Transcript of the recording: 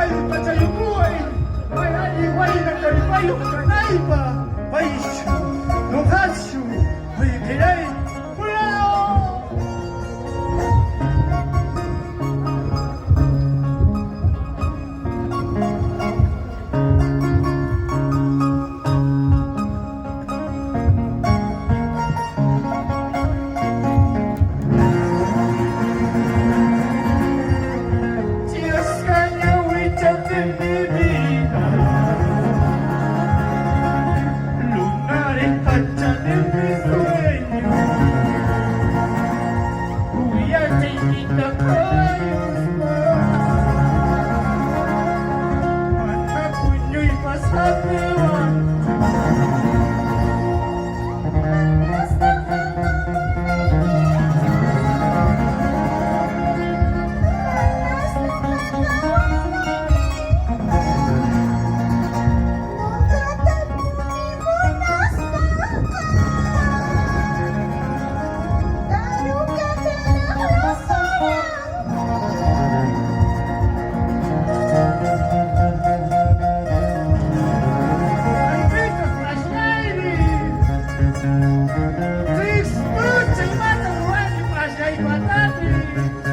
Ay, pacayukuay. Ay, aliway na kalipayok kanay pa. Ay, shu, nukashu. Ay, kilay. Hulao! Diyos ka niya, without the bibina. Lunare kacha de mi sueño. Huya chiquita kayos pa. Mata punyo'y pasatewan. Please, put your mother away, you must say, but